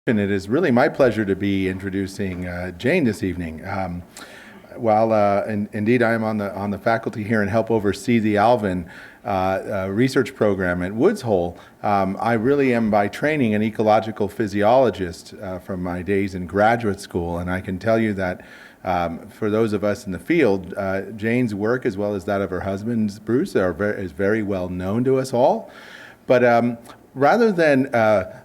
And it is really my pleasure to be introducing Jane this evening. Indeed I am on the faculty here and help oversee the Alvin research program at Woods Hole, I really am by training an ecological physiologist from my days in graduate school, and I can tell you that for those of us in the field, Jane's work as well as that of her husband Bruce is very well known to us all. But rather than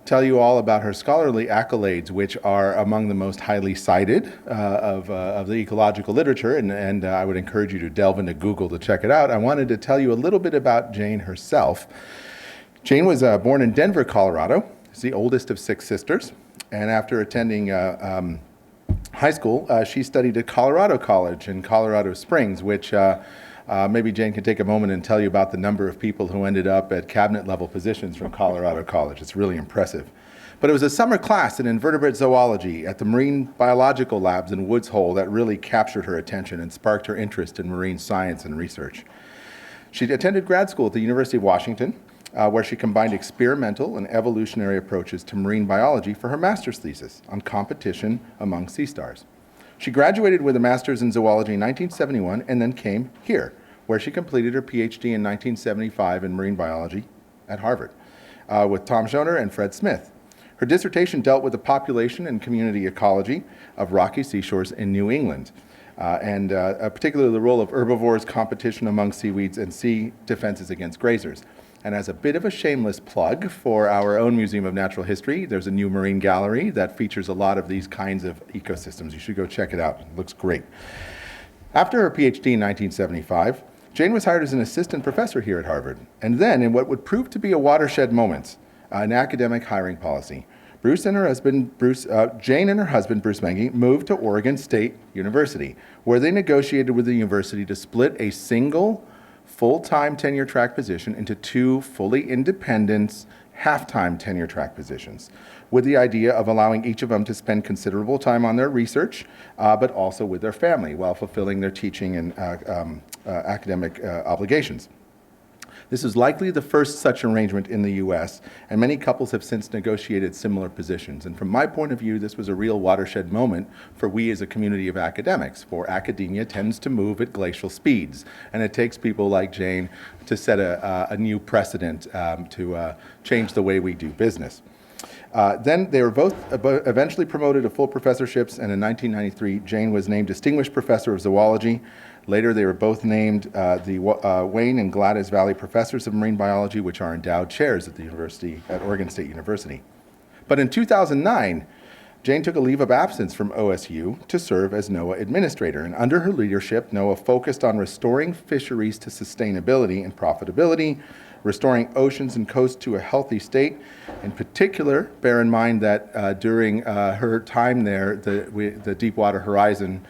tell you all about her scholarly accolades, which are among the most highly cited of the ecological literature, and I would encourage you to delve into Google to check it out, I wanted to tell you a little bit about Jane herself. Jane was born in Denver, Colorado. She's the oldest of 6 sisters, and after attending high school, she studied at Colorado College in Colorado Springs, which maybe Jane can take a moment and tell you about the number of people who ended up at cabinet level positions from Colorado College. It's really impressive. But it was a summer class in invertebrate zoology at the Marine Biological Labs in Woods Hole that really captured her attention and sparked her interest in marine science and research. She attended grad school at the University of Washington, where she combined experimental and evolutionary approaches to marine biology for her master's thesis on competition among sea stars. She graduated with a master's in zoology in 1971 and then came here, where she completed her PhD in 1975 in marine biology at Harvard with Tom Schoner and Fred Smith. Her dissertation dealt with the population and community ecology of rocky seashores in New England, and particularly the role of herbivores, competition among seaweeds, and sea defenses against grazers. And as a bit of a shameless plug for our own Museum of Natural History, there's a new marine gallery that features a lot of these kinds of ecosystems. You should go check it out. It looks great. After her PhD in 1975, Jane was hired as an assistant professor here at Harvard, and then in what would prove to be a watershed moment, an academic hiring policy. Jane and her husband, Bruce Mengy, moved to Oregon State University, where they negotiated with the university to split a single full-time tenure-track position into 2 fully independent half-time tenure-track positions, with the idea of allowing each of them to spend considerable time on their research, but also with their family while fulfilling their teaching and academic obligations. This is likely the first such arrangement in the US, and many couples have since negotiated similar positions. And from my point of view, this was a real watershed moment for we as a community of academics, for academia tends to move at glacial speeds, and it takes people like Jane to set a new precedent to change the way we do business. Then they were both eventually promoted to full professorships, and in 1993, Jane was named Distinguished Professor of Zoology. Later, they were both named the Wayne and Gladys Valley Professors of Marine Biology, which are endowed chairs at Oregon State University. But in 2009, Jane took a leave of absence from OSU to serve as NOAA administrator, and under her leadership, NOAA focused on restoring fisheries to sustainability and profitability, restoring oceans and coasts to a healthy state. In particular, bear in mind that during her time there, the Deepwater Horizon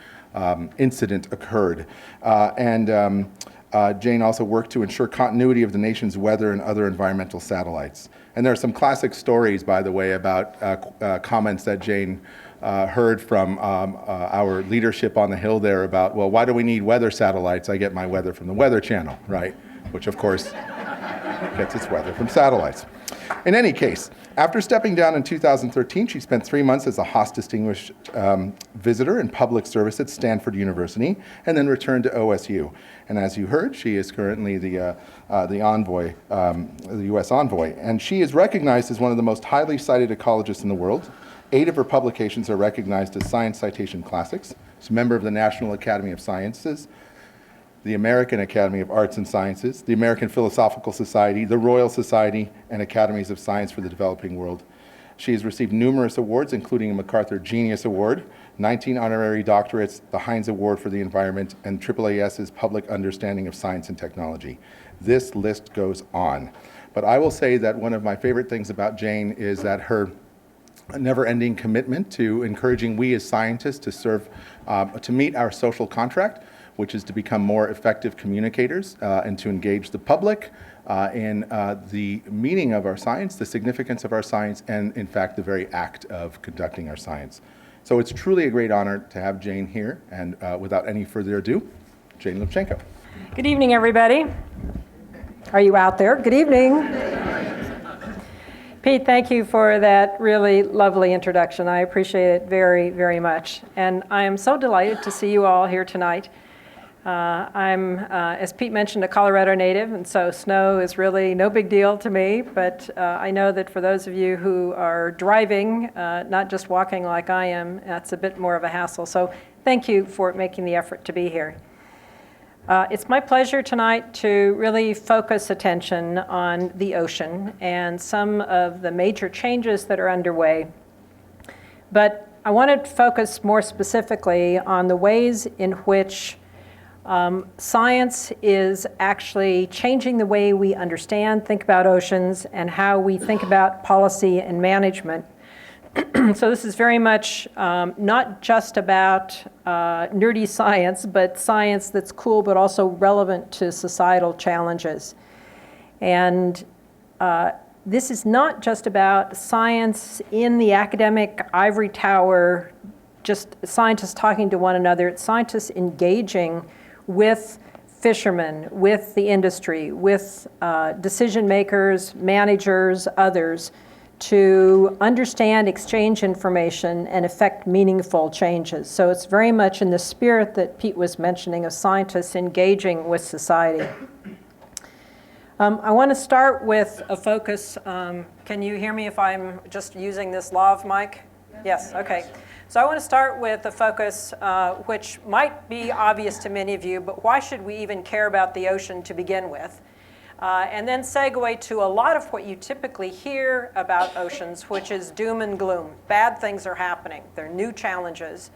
incident occurred. Jane also worked to ensure continuity of the nation's weather and other environmental satellites. And there are some classic stories, by the way, about comments that Jane heard from our leadership on the Hill there about, well, why do we need weather satellites? I get my weather from the Weather Channel, right? Which, of course, gets its weather from satellites. In any case, after stepping down in 2013, she spent 3 months as a Haas Distinguished Visitor in Public Service at Stanford University, and then returned to OSU. And as you heard, she is currently the envoy, the U.S. envoy, and she is recognized as one of the most highly cited ecologists in the world. 8 of her publications are recognized as Science Citation Classics. She's a member of the National Academy of Sciences, the American Academy of Arts and Sciences, the American Philosophical Society, the Royal Society, and Academies of Science for the Developing World. She has received numerous awards, including a MacArthur Genius Award, 19 honorary doctorates, the Heinz Award for the Environment, and AAAS's Public Understanding of Science and Technology. This list goes on. But I will say that one of my favorite things about Jane is that her never-ending commitment to encouraging we as scientists to serve, to meet our social contract, which is to become more effective communicators and to engage the public in the meaning of our science, the significance of our science, and in fact, the very act of conducting our science. So it's truly a great honor to have Jane here, and without any further ado, Jane Lubchenco. Good evening, everybody. Are you out there? Good evening. Pete, thank you for that really lovely introduction. I appreciate it very, very much. And I am so delighted to see you all here tonight. I'm, as Pete mentioned, a Colorado native, and so snow is really no big deal to me. But I know that for those of you who are driving, not just walking like I am, that's a bit more of a hassle. So thank you for making the effort to be here. It's my pleasure tonight to really focus attention on the ocean and some of the major changes that are underway. But I want to focus more specifically on the ways in which science is actually changing the way we understand, think about oceans, and how we think about policy and management. So this is very much not just about nerdy science, but science that's cool but also relevant to societal challenges. And this is not just about science in the academic ivory tower, just scientists talking to one another. It's scientists engaging with fishermen, with the industry, with decision makers, managers, others, to understand, exchange information, and effect meaningful changes. So it's very much in the spirit that Pete was mentioning of scientists engaging with society. I want to start with a focus. Can you hear me if I'm just using this lav mic? Yes, okay. So I want to start with a focus which might be obvious to many of you, but why should we even care about the ocean to begin with? And then segue to a lot of what you typically hear about oceans, which is doom and gloom. Bad things are happening. There are new challenges.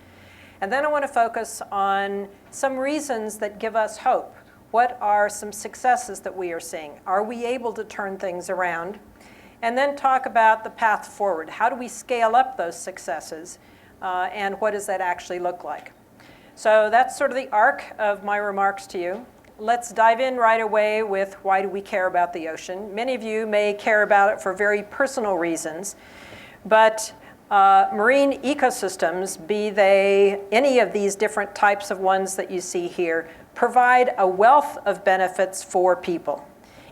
And then I want to focus on some reasons that give us hope. What are some successes that we are seeing? Are we able to turn things around? And then talk about the path forward. How do we scale up those successes? And what does that actually look like? So that's sort of the arc of my remarks to you. Let's dive in right away with why do we care about the ocean. Many of you may care about it for very personal reasons, but marine ecosystems, be they any of these different types of ones that you see here, provide a wealth of benefits for people.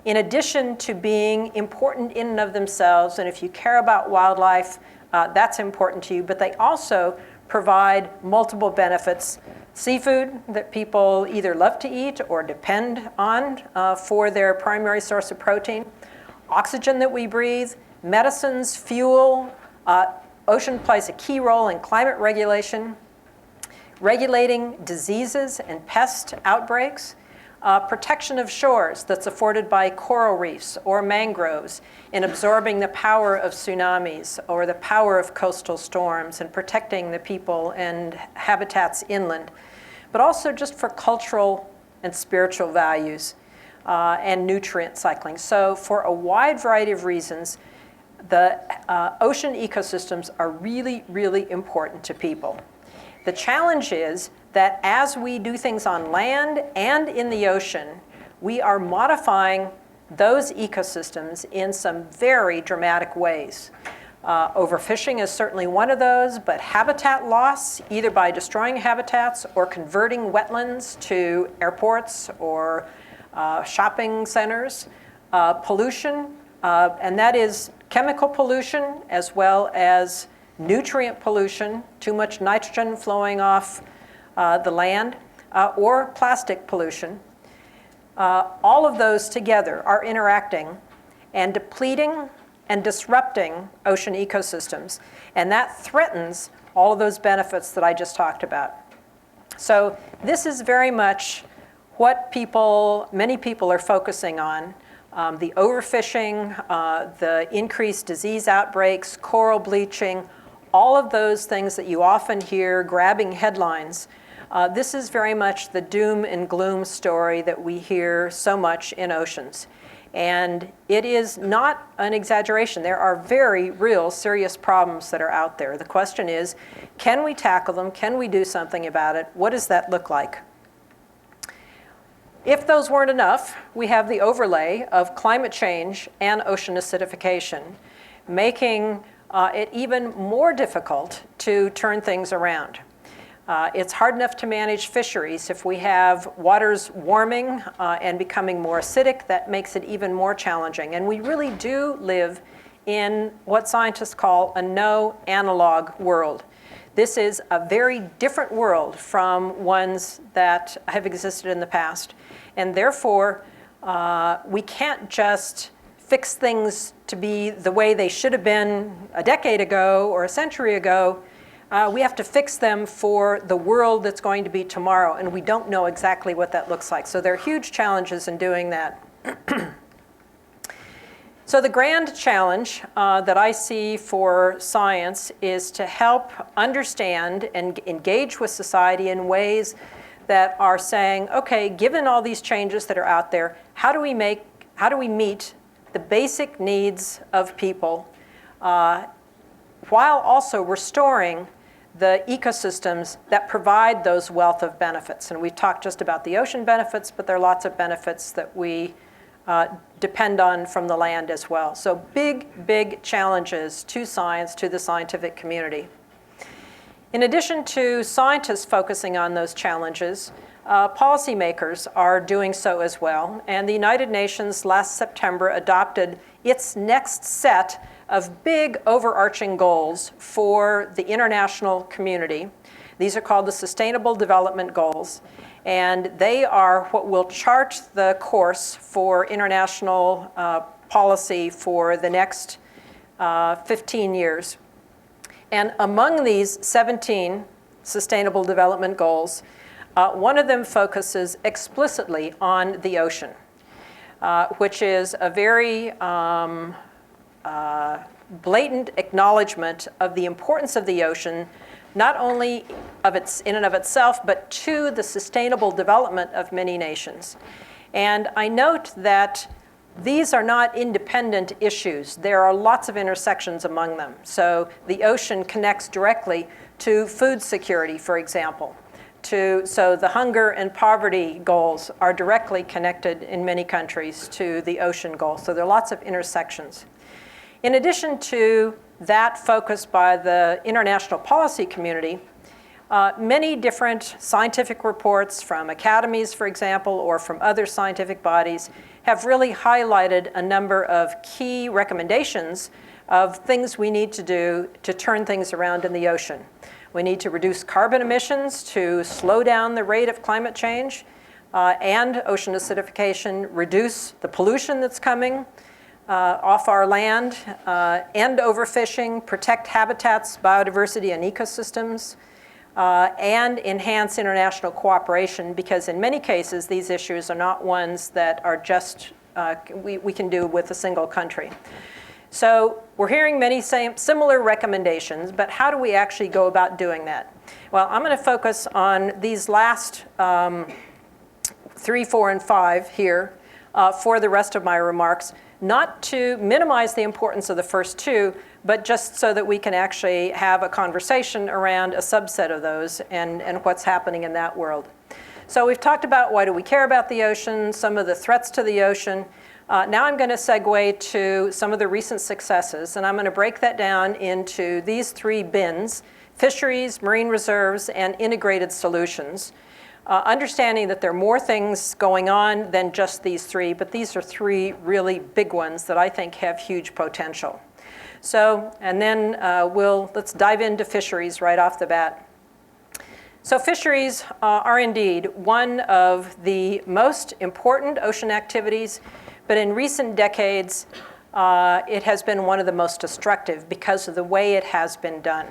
In addition to being important in and of themselves, and if you care about wildlife, that's important to you, but they also provide multiple benefits. Seafood that people either love to eat or depend on for their primary source of protein, oxygen that we breathe, medicines, fuel. Ocean plays a key role in climate regulation, regulating diseases and pest outbreaks, protection of shores that's afforded by coral reefs or mangroves in absorbing the power of tsunamis or the power of coastal storms and protecting the people and habitats inland, but also just for cultural and spiritual values and nutrient cycling. So for a wide variety of reasons, the ocean ecosystems are really, really important to people. The challenge is that as we do things on land and in the ocean, we are modifying those ecosystems in some very dramatic ways. Overfishing is certainly one of those, but habitat loss, either by destroying habitats or converting wetlands to airports or shopping centers, pollution, and that is chemical pollution as well as nutrient pollution, too much nitrogen flowing off the land, or plastic pollution. All of those together are interacting and depleting and disrupting ocean ecosystems. And that threatens all of those benefits that I just talked about. So this is very much what many people are focusing on. The overfishing, the increased disease outbreaks, coral bleaching, all of those things that you often hear grabbing headlines. This is very much the doom and gloom story that we hear so much in oceans. And it is not an exaggeration. There are very real, serious problems that are out there. The question is, can we tackle them? Can we do something about it? What does that look like? If those weren't enough, we have the overlay of climate change and ocean acidification, making it even more difficult to turn things around. It's hard enough to manage fisheries. If we have waters warming and becoming more acidic, that makes it even more challenging. And we really do live in what scientists call a no analog world. This is a very different world from ones that have existed in the past. And therefore, we can't just fix things to be the way they should have been a decade ago or a century ago. We have to fix them for the world that's going to be tomorrow, and we don't know exactly what that looks like. So there are huge challenges in doing that. So the grand challenge that I see for science is to help understand and engage with society in ways that are saying, okay, given all these changes that are out there, how do we meet the basic needs of people while also restoring the ecosystems that provide those wealth of benefits? And we've talked just about the ocean benefits, but there are lots of benefits that we depend on from the land as well. So big, big challenges to science, to the scientific community. In addition to scientists focusing on those challenges, policymakers are doing so as well. And the United Nations last September adopted its next set of big overarching goals for the international community. These are called the Sustainable Development Goals. And they are what will chart the course for international policy for the next 15 years. And among these 17 Sustainable Development Goals, one of them focuses explicitly on the ocean, which is a very blatant acknowledgement of the importance of the ocean, not only in and of itself, but to the sustainable development of many nations. And I note that these are not independent issues. There are lots of intersections among them. So the ocean connects directly to food security, for example. So the hunger and poverty goals are directly connected in many countries to the ocean goals. So there are lots of intersections. In addition to that focus by the international policy community, many different scientific reports from academies, for example, or from other scientific bodies have really highlighted a number of key recommendations of things we need to do to turn things around in the ocean. We need to reduce carbon emissions to slow down the rate of climate change and ocean acidification, reduce the pollution that's coming off our land, end overfishing, protect habitats, biodiversity, and ecosystems, and enhance international cooperation, because in many cases, these issues are not ones that are just we can do with a single country. So we're hearing many similar recommendations, but how do we actually go about doing that? Well, I'm going to focus on these last 3, 4, and 5 here for the rest of my remarks, not to minimize the importance of the first two, but just so that we can actually have a conversation around a subset of those and what's happening in that world. So we've talked about why do we care about the ocean, some of the threats to the ocean. Now I'm going to segue to some of the recent successes, and I'm going to break that down into these 3 bins: fisheries, marine reserves, and integrated solutions. Understanding that there are more things going on than just these 3, but these are 3 really big ones that I think have huge potential. So, and then let's dive into fisheries right off the bat. So fisheries are indeed one of the most important ocean activities, but in recent decades, it has been one of the most destructive because of the way it has been done.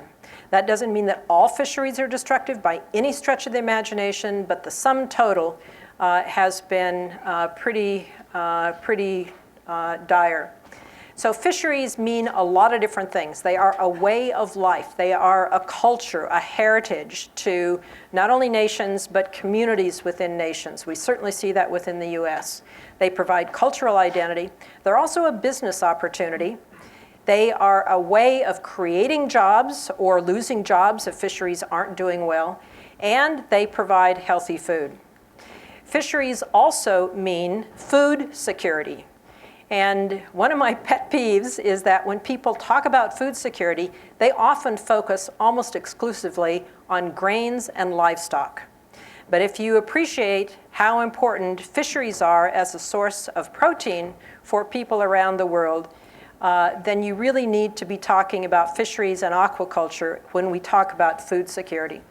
That doesn't mean that all fisheries are destructive by any stretch of the imagination, but the sum total has been pretty dire. So fisheries mean a lot of different things. They are a way of life. They are a culture, a heritage to not only nations, but communities within nations. We certainly see that within the US. They provide cultural identity. They're also a business opportunity. They are a way of creating jobs or losing jobs if fisheries aren't doing well, and they provide healthy food. Fisheries also mean food security. And one of my pet peeves is that when people talk about food security, they often focus almost exclusively on grains and livestock. But if you appreciate how important fisheries are as a source of protein for people around the world, then you really need to be talking about fisheries and aquaculture when we talk about food security.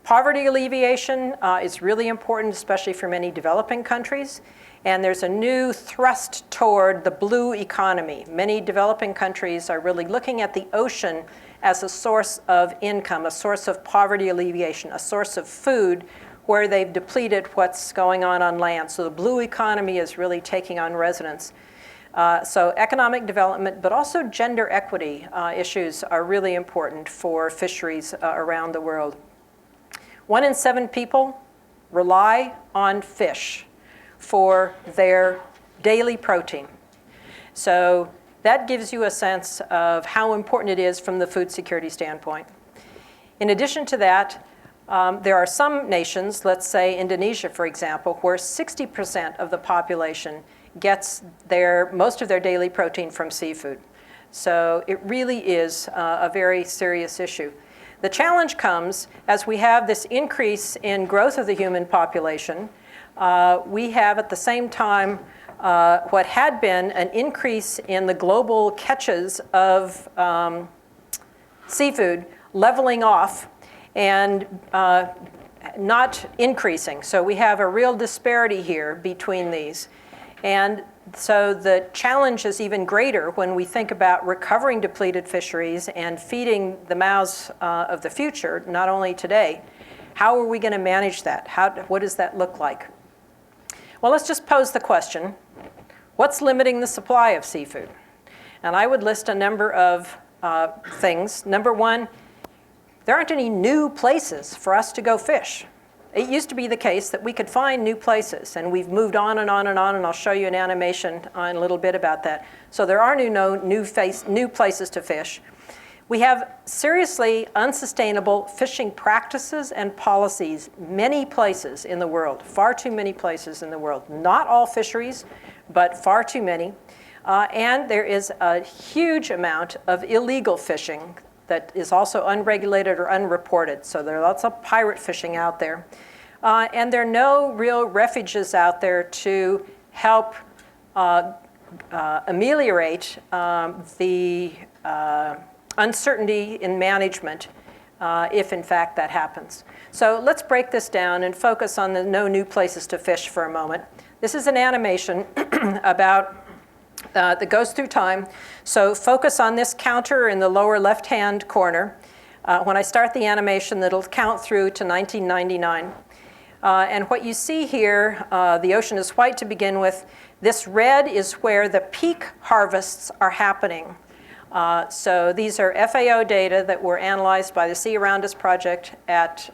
Poverty alleviation is really important, especially for many developing countries. And there's a new thrust toward the blue economy. Many developing countries are really looking at the ocean as a source of income, a source of poverty alleviation, a source of food where they've depleted what's going on land. So the blue economy is really taking on resonance. So economic development, but also gender equity issues are really important for fisheries around the world. 1 in 7 people rely on fish for their daily protein. So that gives you a sense of how important it is from the food security standpoint. In addition to that, there are some nations, let's say Indonesia, for example, where 60% of the population gets most of their daily protein from seafood. So it really is a very serious issue. The challenge comes as we have this increase in growth of the human population. We have at the same time what had been an increase in the global catches of seafood leveling off and not increasing. So we have a real disparity here between these. And so the challenge is even greater when we think about recovering depleted fisheries and feeding the mouths of the future, not only today. How are we going to manage that? What does that look like? Well, let's just pose the question, what's limiting the supply of seafood? And I would list a number of things. Number one, there aren't any new places for us to go fish. It used to be the case that we could find new places, and we've moved on and on and on, and I'll show you an animation in a little bit about that. So there are new places to fish. We have seriously unsustainable fishing practices and policies many places in the world, far too many places in the world. Not all fisheries, but far too many. And there is a huge amount of illegal fishing that is also unregulated or unreported. So there are lots of pirate fishing out there. And there are no real refuges out there to help ameliorate the uncertainty in management if in fact that happens. So let's break this down and focus on the no new places to fish for a moment. This is an animation about that goes through time. So focus on this counter in the lower left-hand corner. When I start the animation, it'll count through to 1999. And what you see here, the ocean is white to begin with. This red is where the peak harvests are happening. So these are FAO data that were analyzed by the Sea Around Us project at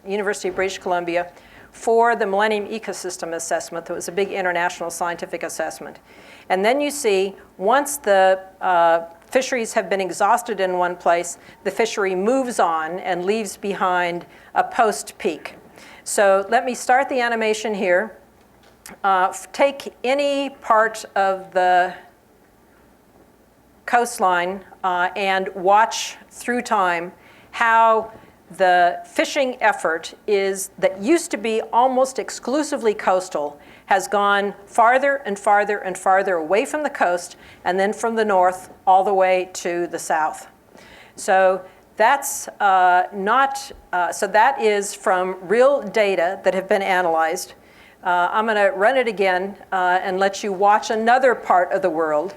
University of British Columbia for the Millennium Ecosystem Assessment. That was a big international scientific assessment. And then you see, once the fisheries have been exhausted in one place, the fishery moves on and leaves behind a post-peak. So let me start the animation here. Take any part of the coastline and watch through time how the fishing effort that used to be almost exclusively coastal has gone farther and farther and farther away from the coast, and then from the north all the way to the south. So that's so that is from real data that have been analyzed. I'm going to run it again and let you watch another part of the world.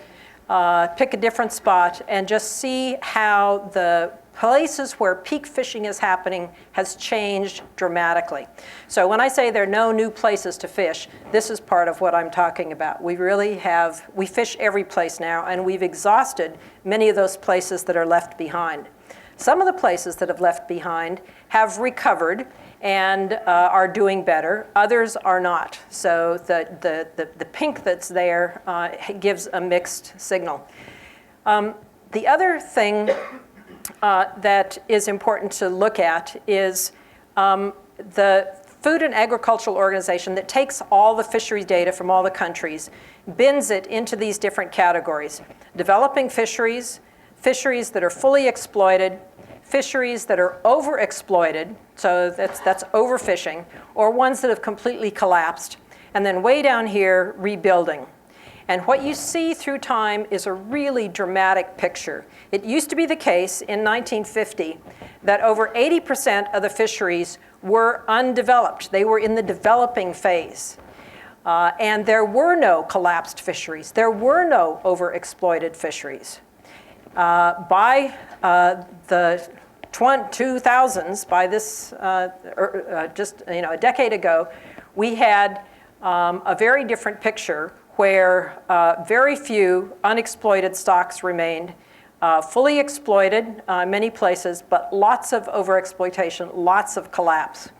Pick a different spot and just see how the places where peak fishing is happening has changed dramatically. So when I say there are no new places to fish, this is part of what I'm talking about. We fish every place now, and we've exhausted many of those places that are left behind. Some of the places that have left behind have recovered and are doing better. Others are not. So the pink that's there gives a mixed signal. The other thing that is important to look at is the Food and Agricultural Organization that takes all the fisheries data from all the countries, bins it into these different categories. Developing fisheries, fisheries that are fully exploited, fisheries that are overexploited, so that's overfishing, or ones that have completely collapsed, and then way down here, rebuilding. And what you see through time is a really dramatic picture. It used to be the case in 1950 that over 80% of the fisheries were undeveloped. They were in the developing phase. And there were no collapsed fisheries. There were no overexploited fisheries. By the 2000s, by this, just a decade ago, we had a very different picture where very few unexploited stocks remained, fully exploited in many places, but lots of overexploitation, lots of collapse.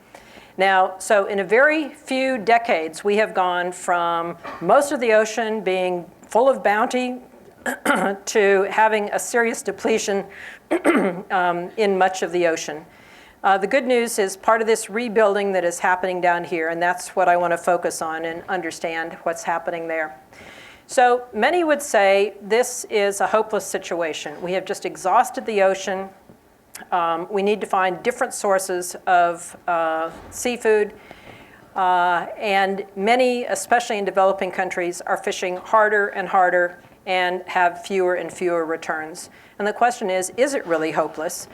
Now, so in a very few decades, we have gone from most of the ocean being full of bounty to having a serious depletion in much of the ocean. The good news is part of this rebuilding that is happening down here, and that's what I want to focus on and understand what's happening there. So many would say this is a hopeless situation. We have just exhausted the ocean. We need to find different sources of seafood. And many, especially in developing countries, are fishing harder and harder and have fewer and fewer returns. And the question is it really hopeless?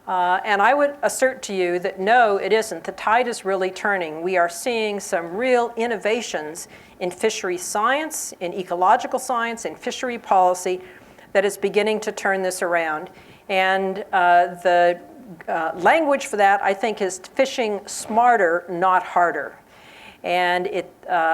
And I would assert to you that no, it isn't. The tide is really turning. We are seeing some real innovations in fishery science, in ecological science, in fishery policy that is beginning to turn this around. And the language for that, I think, is fishing smarter, not harder. And it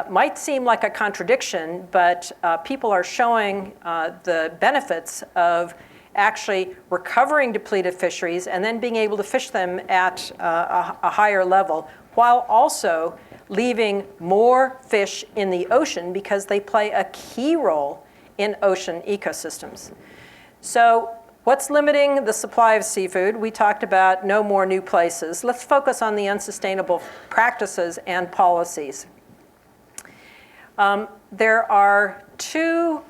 might seem like a contradiction, but people are showing the benefits of actually recovering depleted fisheries and then being able to fish them at a higher level, while also leaving more fish in the ocean because they play a key role in ocean ecosystems. So what's limiting the supply of seafood? We talked about no more new places. Let's focus on the unsustainable practices and policies. There are two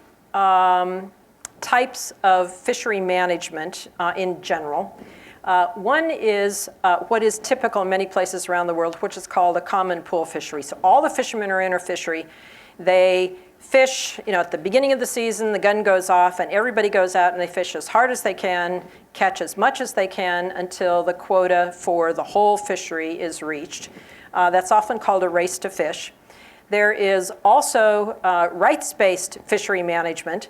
types of fishery management in general. One is what is typical in many places around the world, which is called a common pool fishery. So all the fishermen are in a fishery. They fish, at the beginning of the season, the gun goes off and everybody goes out and they fish as hard as they can, catch as much as they can until the quota for the whole fishery is reached. That's often called a race to fish. There is also rights-based fishery management.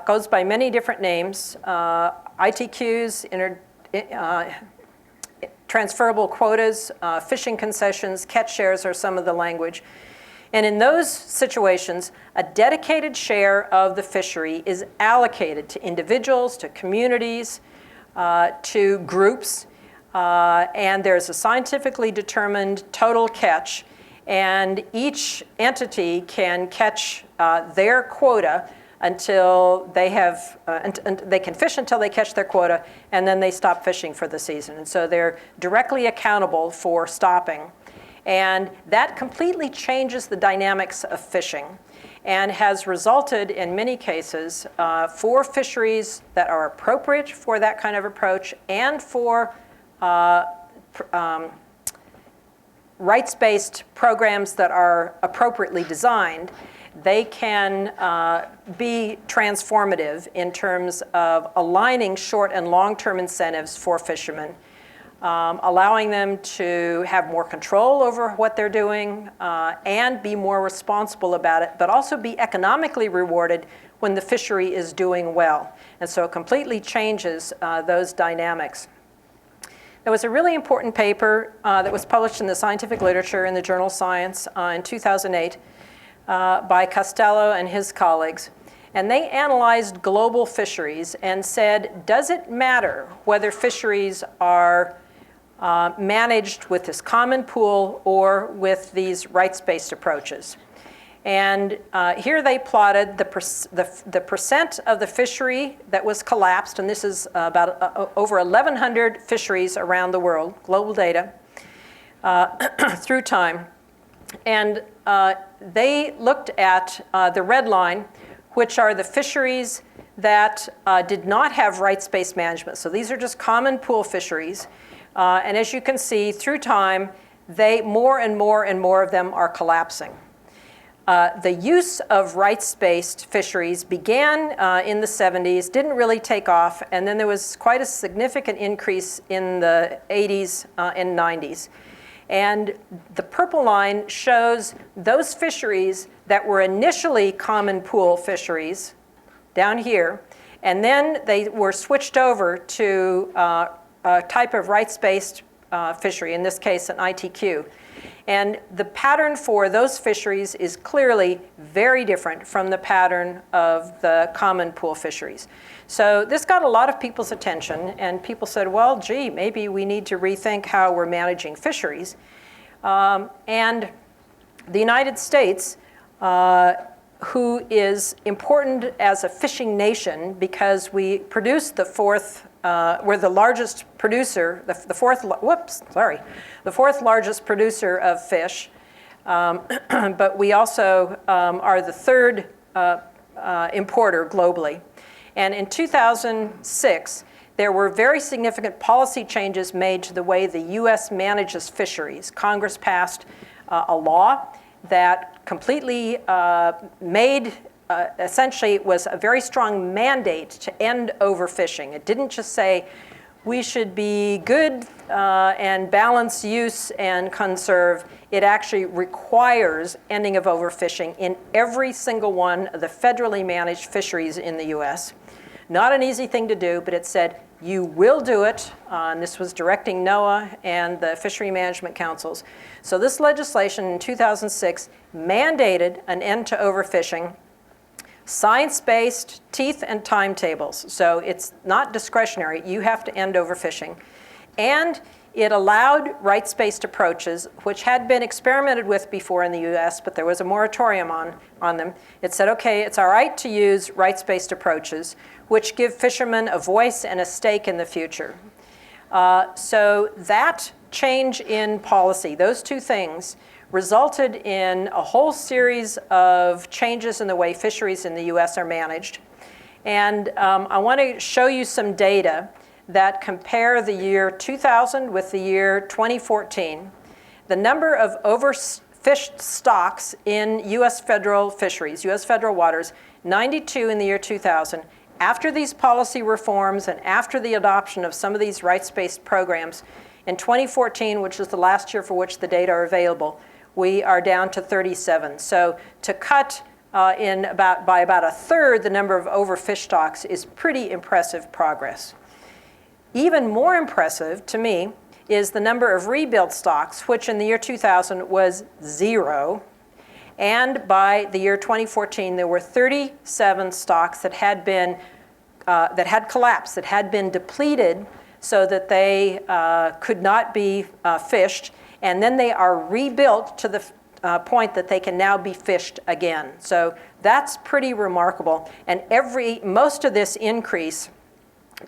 Goes by many different names. ITQs, transferable quotas, fishing concessions, catch shares are some of the language. And in those situations, a dedicated share of the fishery is allocated to individuals, to communities, to groups, and there's a scientifically determined total catch, and each entity can catch their quota until they have, and they can fish until they catch their quota, and then they stop fishing for the season. And so they're directly accountable for stopping. And that completely changes the dynamics of fishing and has resulted in many cases for fisheries that are appropriate for that kind of approach and for rights-based programs that are appropriately designed. They can be transformative in terms of aligning short and long-term incentives for fishermen, allowing them to have more control over what they're doing and be more responsible about it, but also be economically rewarded when the fishery is doing well. And so it completely changes those dynamics. There was a really important paper that was published in the scientific literature in the journal Science in 2008 by Costello and his colleagues. And they analyzed global fisheries and said, does it matter whether fisheries are managed with this common pool or with these rights-based approaches? And here they plotted the percent of the fishery that was collapsed, and this is about over 1,100 fisheries around the world, global data, through time. And they looked at the red line, which are the fisheries that did not have rights-based management. So these are just common pool fisheries. And as you can see, through time, more and more of them are collapsing. The use of rights-based fisheries began in the 70s, didn't really take off, and then there was quite a significant increase in the 80s and 90s. And the purple line shows those fisheries that were initially common pool fisheries down here, and then they were switched over to a type of rights-based fishery, in this case an ITQ. And the pattern for those fisheries is clearly very different from the pattern of the common pool fisheries. So this got a lot of people's attention, and people said, well, gee, maybe we need to rethink how we're managing fisheries. And the United States, who is important as a fishing nation because we produce the fourth, we're the largest producer, the fourth largest producer of fish, but we also are the third importer globally. And in 2006, there were very significant policy changes made to the way the US manages fisheries. Congress passed a law that completely made, essentially it was a very strong mandate to end overfishing. It didn't just say we should be good and balance use and conserve. It actually requires ending of overfishing in every single one of the federally managed fisheries in the US. Not an easy thing to do, but it said you will do it, and this was directing NOAA and the fishery management councils. So this legislation in 2006 mandated an end to overfishing, science-based teeth and timetables. So it's not discretionary, you have to end overfishing. And it allowed rights-based approaches, which had been experimented with before in the US, but there was a moratorium on them. It said, okay, it's all right to use rights-based approaches, which give fishermen a voice and a stake in the future. So that change in policy, those two things, resulted in a whole series of changes in the way fisheries in the US are managed. And I want to show you some data that compare the year 2000 with the year 2014. The number of overfished stocks in US federal fisheries, US federal waters, 92 in the year 2000. After these policy reforms and after the adoption of some of these rights-based programs, in 2014, which is the last year for which the data are available, we are down to 37. So to cut by about a third the number of overfished stocks is pretty impressive progress. Even more impressive to me is the number of rebuilt stocks, which in the year 2000 was 0. And by the year 2014, there were 37 stocks that had been that had collapsed, that had been depleted so that they could not be fished. And then they are rebuilt to the point that they can now be fished again. So that's pretty remarkable. And most of this increase,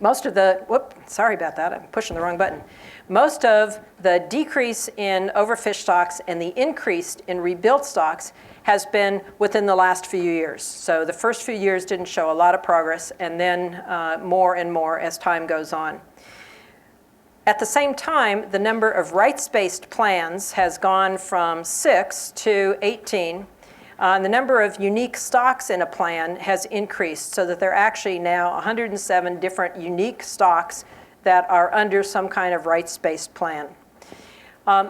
most of the, sorry about that, I'm pushing the wrong button. Most of the decrease in overfished stocks and the increase in rebuilt stocks has been within the last few years. So the first few years didn't show a lot of progress, and then more and more as time goes on. At the same time, the number of rights-based plans has gone from 6 to 18. The number of unique stocks in a plan has increased so that there are actually now 107 different unique stocks that are under some kind of rights-based plan.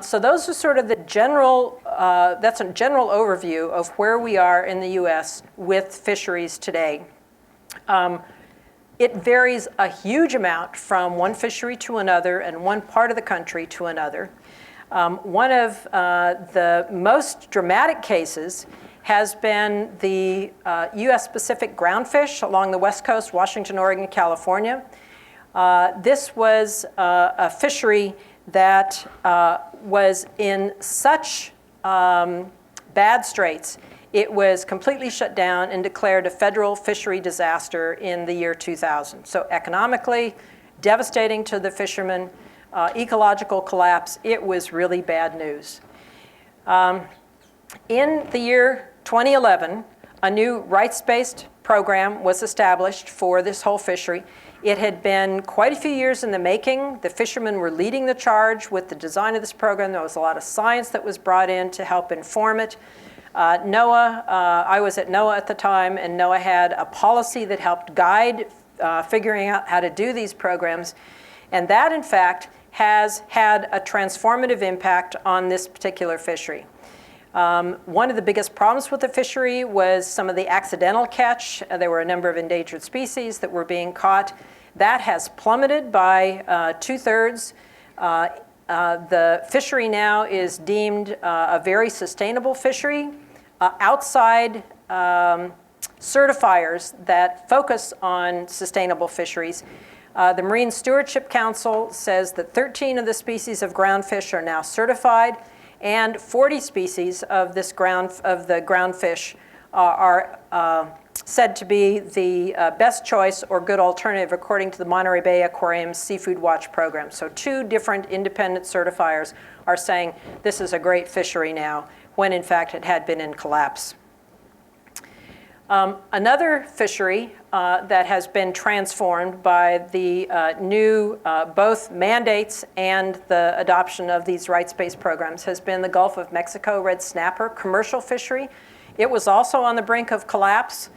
So those are sort of the general, that's a general overview of where we are in the US with fisheries today. It varies a huge amount from one fishery to another and one part of the country to another. One of the most dramatic cases has been the US Pacific groundfish along the West Coast, Washington, Oregon, California. This was a fishery that was in such bad straits, it was completely shut down and declared a federal fishery disaster in the year 2000. So economically, devastating to the fishermen, ecological collapse, it was really bad news. In the year 2011, a new rights-based program was established for this whole fishery. It had been quite a few years in the making. The fishermen were leading the charge with the design of this program. There was a lot of science that was brought in to help inform it. NOAA, I was at NOAA at the time, and NOAA had a policy that helped guide figuring out how to do these programs. And that, in fact, has had a transformative impact on this particular fishery. One of the biggest problems with the fishery was some of the accidental catch. There were a number of endangered species that were being caught. That has plummeted by 2/3. The fishery now is deemed a very sustainable fishery. Outside certifiers that focus on sustainable fisheries, the Marine Stewardship Council says that 13 of the species of groundfish are now certified, and 40 species of the groundfish are said to be the best choice or good alternative according to the Monterey Bay Aquarium's Seafood Watch program. So 2 different independent certifiers are saying this is a great fishery now, when in fact it had been in collapse. Another fishery that has been transformed by the new both mandates and the adoption of these rights-based programs has been the Gulf of Mexico red snapper commercial fishery. It was also on the brink of collapse.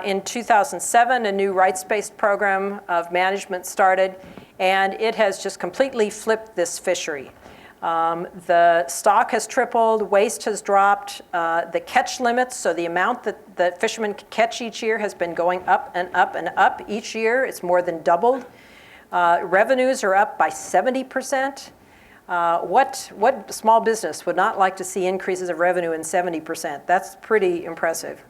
In 2007, a new rights-based program of management started, and it has just completely flipped this fishery. The stock has tripled, waste has dropped, the catch limits, so the amount that the fishermen catch each year has been going up and up and up each year. It's more than doubled. Revenues are up by 70%. What small business would not like to see increases of revenue in 70%? That's pretty impressive.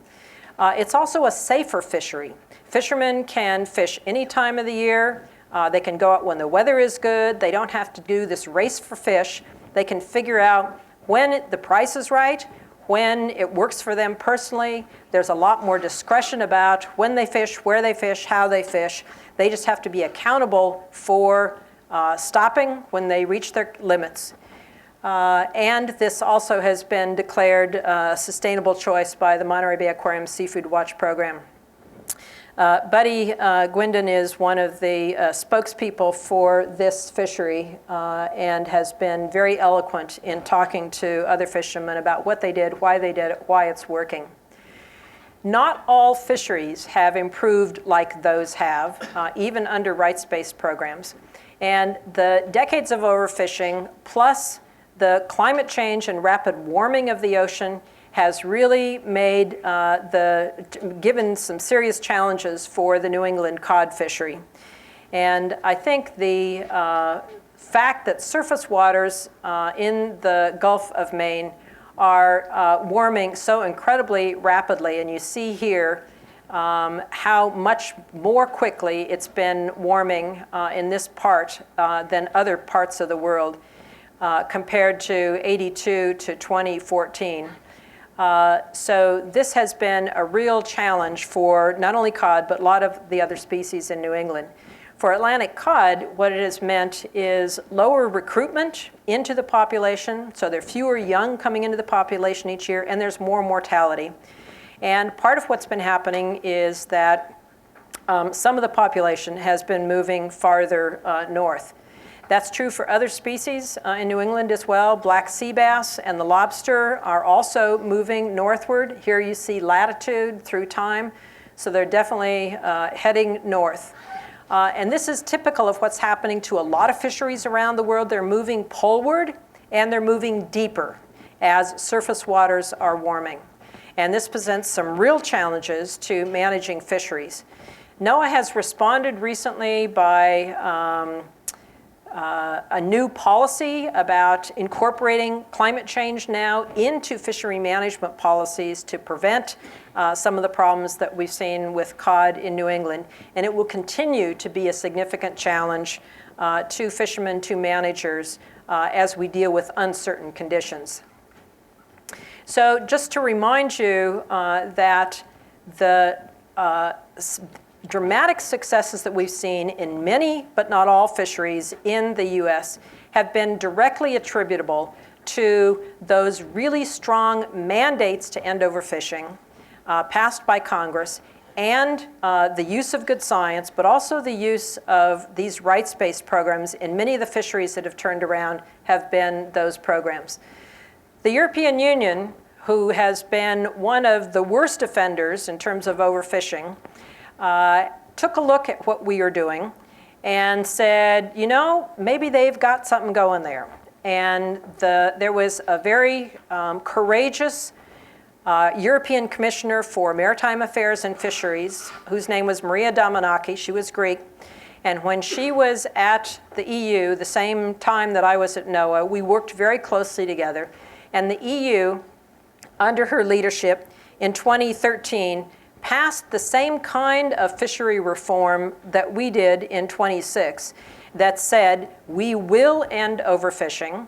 It's also a safer fishery. Fishermen can fish any time of the year. They can go out when the weather is good. They don't have to do this race for fish. They can figure out when the price is right, when it works for them personally. There's a lot more discretion about when they fish, where they fish, how they fish. They just have to be accountable for stopping when they reach their limits. And this also has been declared a sustainable choice by the Monterey Bay Aquarium Seafood Watch program. Buddy Guindon is one of the spokespeople for this fishery and has been very eloquent in talking to other fishermen about what they did, why it's working. Not all fisheries have improved like those have, even under rights-based programs. And the decades of overfishing, plus the climate change and rapid warming of the ocean, has really made given some serious challenges for the New England cod fishery. And I think the fact that surface waters in the Gulf of Maine are warming so incredibly rapidly, and you see here how much more quickly it's been warming in this part than other parts of the world compared to 82 to 2014. So this has been a real challenge for not only cod, but a lot of the other species in New England. For Atlantic cod, what it has meant is lower recruitment into the population, so there are fewer young coming into the population each year, and there's more mortality. And part of what's been happening is that some of the population has been moving farther north. That's true for other species in New England as well. Black sea bass and the lobster are also moving northward. Here you see latitude through time, so they're definitely heading north. And this is typical of what's happening to a lot of fisheries around the world. They're moving poleward and they're moving deeper as surface waters are warming. And this presents some real challenges to managing fisheries. NOAA has responded recently by a new policy about incorporating climate change now into fishery management policies to prevent some of the problems that we've seen with cod in New England. And it will continue to be a significant challenge to fishermen, to managers, as we deal with uncertain conditions. So just to remind you that the dramatic successes that we've seen in many, but not all, fisheries in the US have been directly attributable to those really strong mandates to end overfishing passed by Congress, and the use of good science, but also the use of these rights-based programs. And many of the fisheries that have turned around have been those programs. The European Union, who has been one of the worst offenders in terms of overfishing, took a look at what we are doing and said, you know, maybe they've got something going there. And there was a very courageous European Commissioner for Maritime Affairs and Fisheries, whose name was Maria Damanaki. She was Greek. And when she was at the EU, the same time that I was at NOAA, we worked very closely together. And the EU, under her leadership, in 2013, passed the same kind of fishery reform that we did in 26 that said we will end overfishing,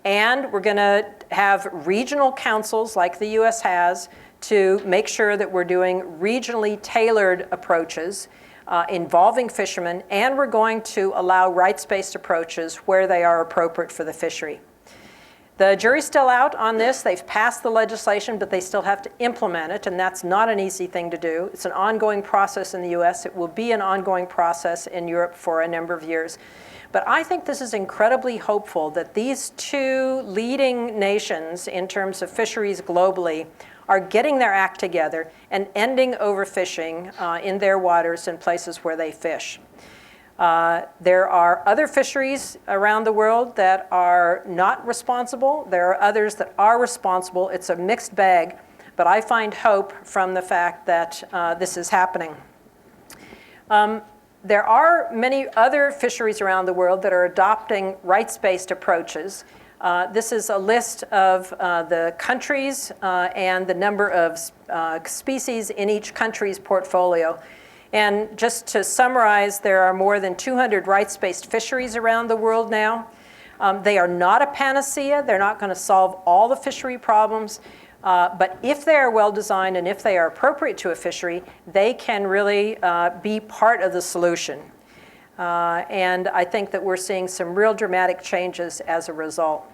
and we're going to have regional councils like the US has to make sure that we're doing regionally tailored approaches involving fishermen, and we're going to allow rights-based approaches where they are appropriate for the fishery. The jury's still out on this. They've passed the legislation, but they still have to implement it, and that's not an easy thing to do. It's an ongoing process in the US. It will be an ongoing process in Europe for a number of years. But I think this is incredibly hopeful that these two leading nations in terms of fisheries globally are getting their act together and ending overfishing in their waters and places where they fish. There are other fisheries around the world that are not responsible. There are others that are responsible. It's a mixed bag, but I find hope from the fact that this is happening. There are many other fisheries around the world that are adopting rights-based approaches. This is a list of the countries and the number of species in each country's portfolio. And just to summarize, there are more than 200 rights-based fisheries around the world now. They are not a panacea. They're not going to solve all the fishery problems. But if they are well designed and if they are appropriate to a fishery, they can really be part of the solution. And I think that we're seeing some real dramatic changes as a result.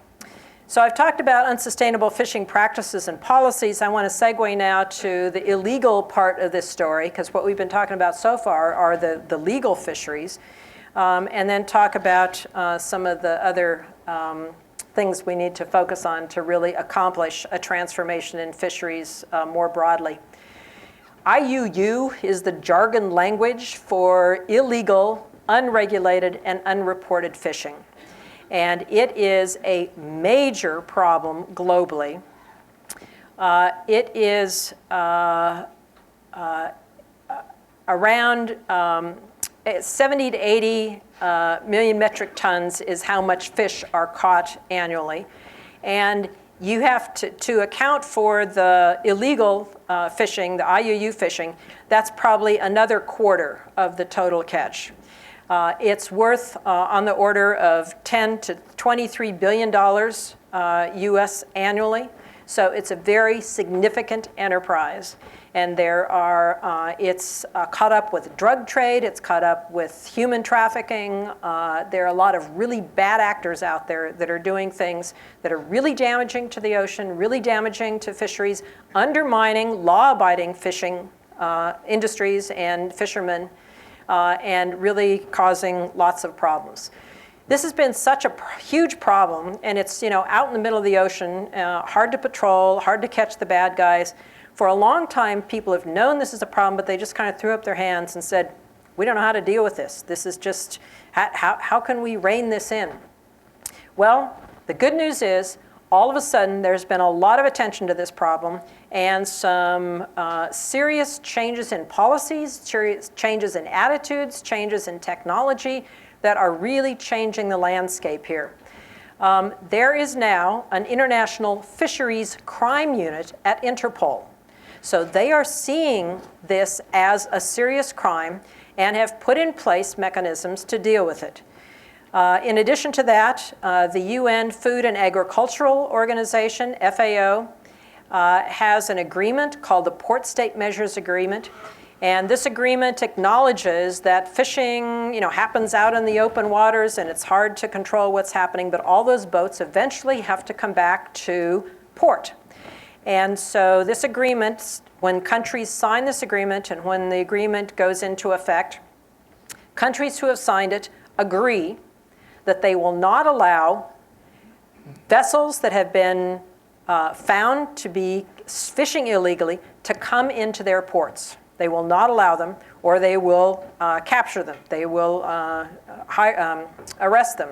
So I've talked about unsustainable fishing practices and policies. I want to segue now to the illegal part of this story, because what we've been talking about so far are the legal fisheries, and then talk about some of the other things we need to focus on to really accomplish a transformation in fisheries more broadly. IUU is the jargon language for illegal, unregulated, and unreported fishing. And it is a major problem globally. It is around 70 to 80 million metric tons is how much fish are caught annually. And you have to account for the illegal fishing, the IUU fishing, that's probably another quarter of the total catch. It's worth on the order of $10 to $23 billion US annually. So it's a very significant enterprise. And there are, it's caught up with drug trade, it's caught up with human trafficking. There are a lot of really bad actors out there that are doing things that are really damaging to the ocean, really damaging to fisheries, undermining law-abiding fishing industries and fishermen, and really causing lots of problems. This has been such a huge problem, and it's out in the middle of the ocean, hard to patrol, hard to catch the bad guys. For a long time, people have known this is a problem, but they just kind of threw up their hands and said, we don't know how to deal with this. This is just, how can we rein this in? Well, the good news is, all of a sudden, there's been a lot of attention to this problem and some serious changes in policies, changes in attitudes, changes in technology that are really changing the landscape here. There is now an international fisheries crime unit at Interpol. So they are seeing this as a serious crime and have put in place mechanisms to deal with it. In addition to that, the UN Food and Agricultural Organization, FAO, has an agreement called the Port State Measures Agreement. And this agreement acknowledges that fishing, happens out in the open waters and it's hard to control what's happening, but all those boats eventually have to come back to port. And so this agreement, when countries sign this agreement and when the agreement goes into effect, countries who have signed it agree that they will not allow vessels that have been found to be fishing illegally to come into their ports. They will not allow them, or they will capture them. They will arrest them.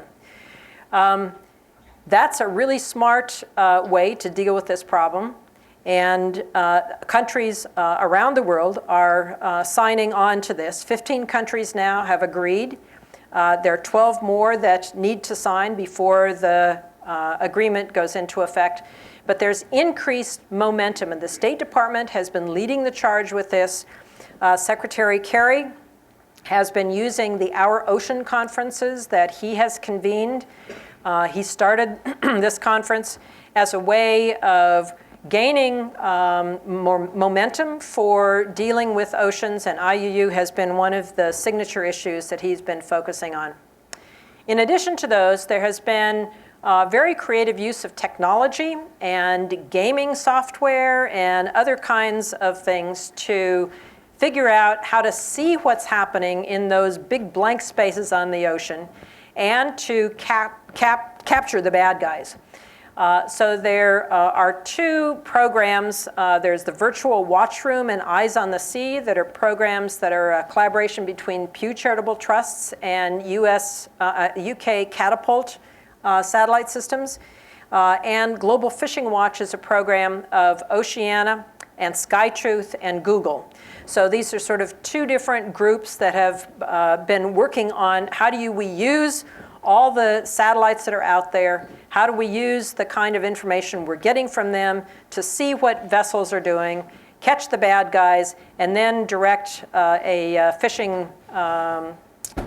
That's a really smart way to deal with this problem. And countries around the world are signing on to this. 15 countries now have agreed. There are 12 more that need to sign before the agreement goes into effect. But there's increased momentum, and the State Department has been leading the charge with this. Secretary Kerry has been using the Our Ocean conferences that he has convened. He started this conference as a way of gaining more momentum for dealing with oceans, and IUU has been one of the signature issues that he's been focusing on. In addition to those, there has been very creative use of technology and gaming software and other kinds of things to figure out how to see what's happening in those big blank spaces on the ocean and to capture the bad guys. So there are two programs. There's the Virtual Watchroom and Eyes on the Sea that are programs that are a collaboration between Pew Charitable Trusts and UK Catapult satellite systems. And Global Fishing Watch is a program of Oceana and SkyTruth and Google. So these are sort of two different groups that have been working on how do we use all the satellites that are out there, how do we use the kind of information we're getting from them to see what vessels are doing, catch the bad guys, and then direct a fishing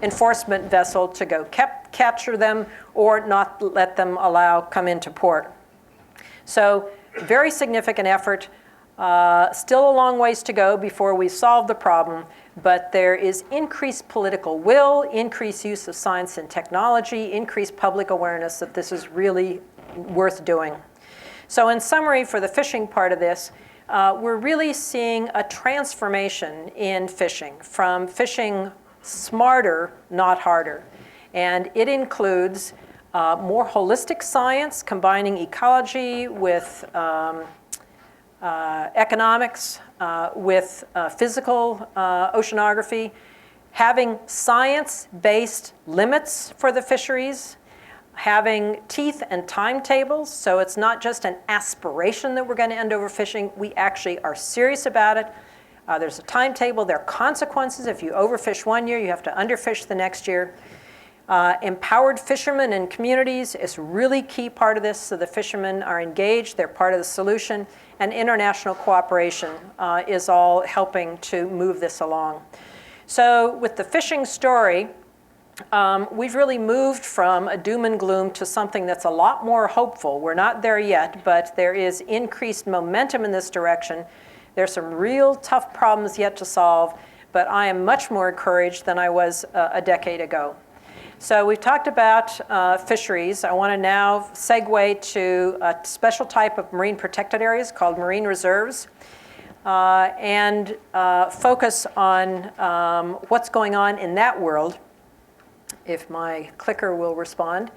enforcement vessel to go capture them or not let them come into port. So very significant effort. Still a long ways to go before we solve the problem, but there is increased political will, increased use of science and technology, increased public awareness that this is really worth doing. So in summary, for the fishing part of this, we're really seeing a transformation in fishing from fishing smarter, not harder. And it includes more holistic science, combining ecology with economics, with physical oceanography, having science-based limits for the fisheries, having teeth and timetables, so it's not just an aspiration that we're going to end overfishing. We actually are serious about it. There's a timetable. There are consequences. If you overfish one year, you have to underfish the next year. Empowered fishermen and communities is a really key part of this, so the fishermen are engaged, they're part of the solution, and international cooperation is all helping to move this along. So with the fishing story, we've really moved from a doom and gloom to something that's a lot more hopeful. We're not there yet, but there is increased momentum in this direction. There's some real tough problems yet to solve, but I am much more encouraged than I was a decade ago. So we've talked about fisheries. I want to now segue to a special type of marine protected areas called marine reserves and focus on what's going on in that world, if my clicker will respond.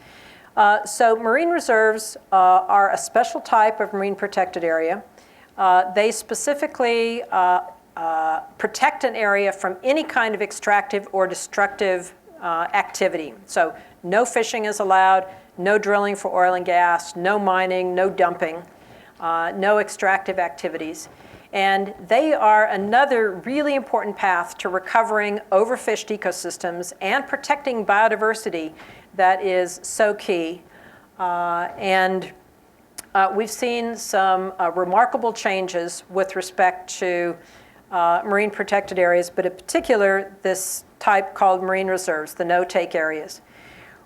So marine reserves are a special type of marine protected area. They specifically protect an area from any kind of extractive or destructive activity. So no fishing is allowed, no drilling for oil and gas, no mining, no dumping, no extractive activities. And they are another really important path to recovering overfished ecosystems and protecting biodiversity that is so key. We've seen some remarkable changes with respect to marine protected areas, but in particular, this type called marine reserves, the no-take areas.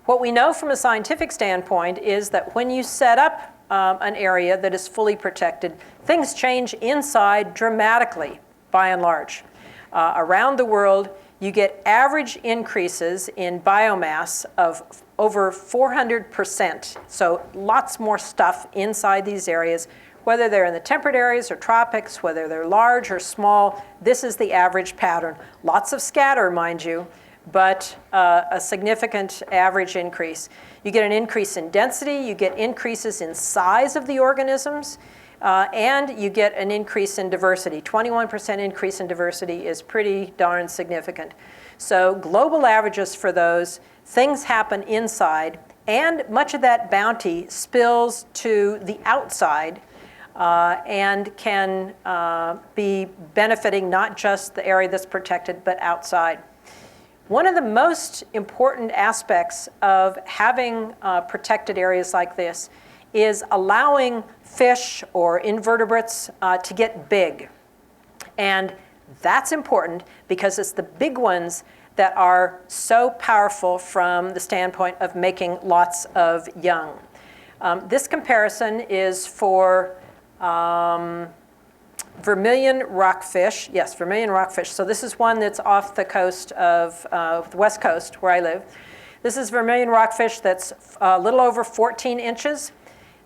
What we know from a scientific standpoint is that when you set up an area that is fully protected, things change inside dramatically, by and large. Around the world, you get average increases in biomass of over 400%. So lots more stuff inside these areas, whether they're in the temperate areas or tropics, whether they're large or small. This is the average pattern. Lots of scatter, mind you, but a significant average increase. You get an increase in density, you get increases in size of the organisms, and you get an increase in diversity. 21% increase in diversity is pretty darn significant. So global averages for those, things happen inside, and much of that bounty spills to the outside and can be benefiting not just the area that's protected, but outside. One of the most important aspects of having protected areas like this is allowing fish or invertebrates to get big. And that's important because it's the big ones that are so powerful from the standpoint of making lots of young. This comparison is for vermilion rockfish. Yes, vermilion rockfish. So this is one that's off the coast of the west coast where I live. This is vermilion rockfish that's a little over 14 inches.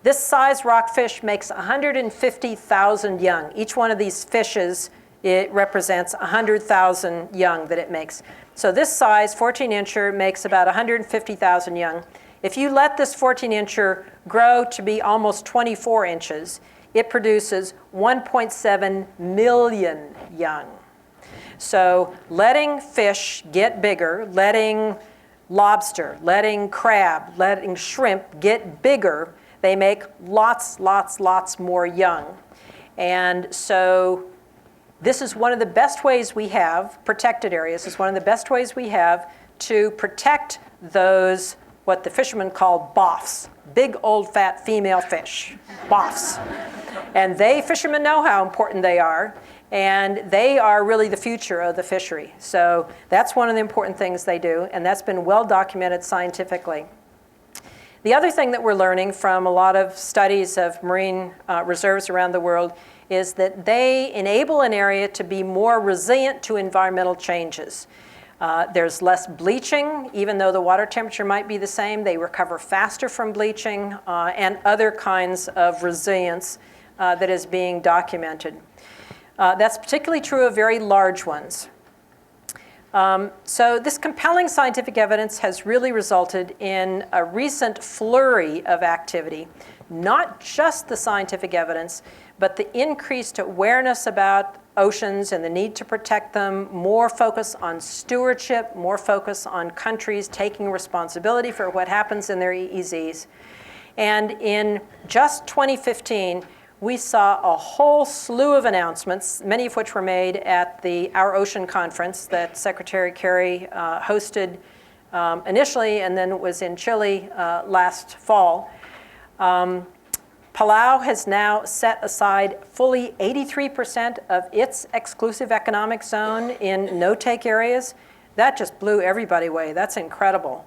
This size rockfish makes 150,000 young. Each one of these fishes, it represents 100,000 young that it makes. So this size, 14-incher, makes about 150,000 young. If you let this 14-incher grow to be almost 24 inches, it produces 1.7 million young. So letting fish get bigger, letting lobster, letting crab, letting shrimp get bigger, they make lots more young. And so this is one of the best ways we have, protected areas, is one of the best ways we have to protect those, what the fishermen call boffs, big old fat female fish, boffs. And fishermen know how important they are, and they are really the future of the fishery. So that's one of the important things they do, and that's been well documented scientifically. The other thing that we're learning from a lot of studies of marine reserves around the world is that they enable an area to be more resilient to environmental changes. There's less bleaching, even though the water temperature might be the same. They recover faster from bleaching and other kinds of resilience that is being documented. That's particularly true of very large ones. So this compelling scientific evidence has really resulted in a recent flurry of activity, not just the scientific evidence, but the increased awareness about oceans and the need to protect them, more focus on stewardship, more focus on countries taking responsibility for what happens in their EEZs. And in just 2015, we saw a whole slew of announcements, many of which were made at the Our Ocean Conference that Secretary Kerry hosted initially and then was in Chile last fall. Palau has now set aside fully 83% of its exclusive economic zone in no-take areas. That just blew everybody away. That's incredible.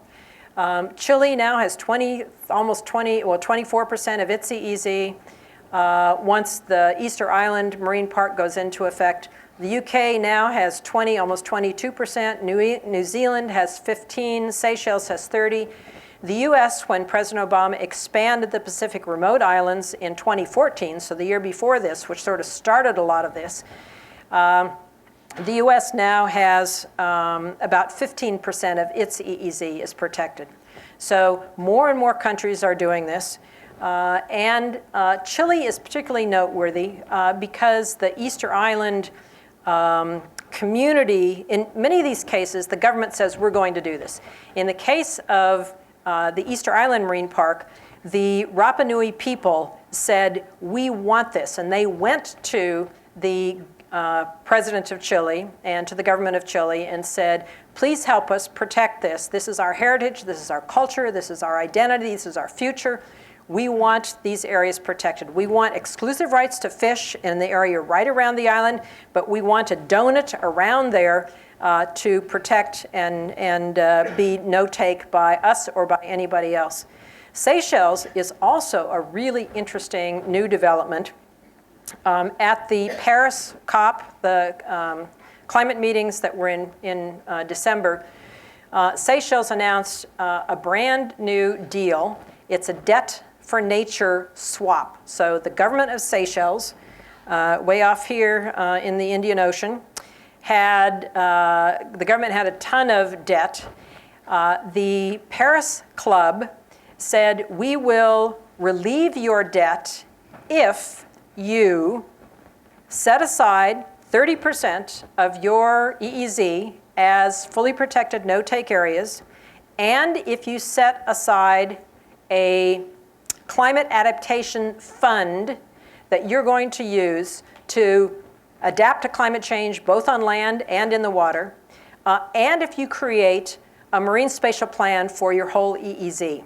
Chile now has 24% of its EEZ. Once the Easter Island Marine Park goes into effect. The UK now has 20, almost 22%. New Zealand has 15. Seychelles has 30. The US, when President Obama expanded the Pacific Remote Islands in 2014, so the year before this, which sort of started a lot of this, the US now has about 15% of its EEZ is protected. So more and more countries are doing this. And Chile is particularly noteworthy because the Easter Island community, in many of these cases, the government says we're going to do this. In the case of the Easter Island Marine Park, the Rapa Nui people said, we want this. And they went to the president of Chile and to the government of Chile and said, please help us protect this. This is our heritage, this is our culture, this is our identity, this is our future. We want these areas protected. We want exclusive rights to fish in the area right around the island, but we want a donut around there to protect and be no-take by us or by anybody else. Seychelles is also a really interesting new development. At the Paris COP, the climate meetings that were in December, Seychelles announced a brand new deal. It's a debt for nature swap. So the government of Seychelles, way off here in the Indian Ocean, had, the government had a ton of debt. The Paris Club said, we will relieve your debt if you set aside 30% of your EEZ as fully protected no-take areas, and if you set aside a climate adaptation fund that you're going to use to adapt to climate change both on land and in the water, and if you create a marine spatial plan for your whole EEZ.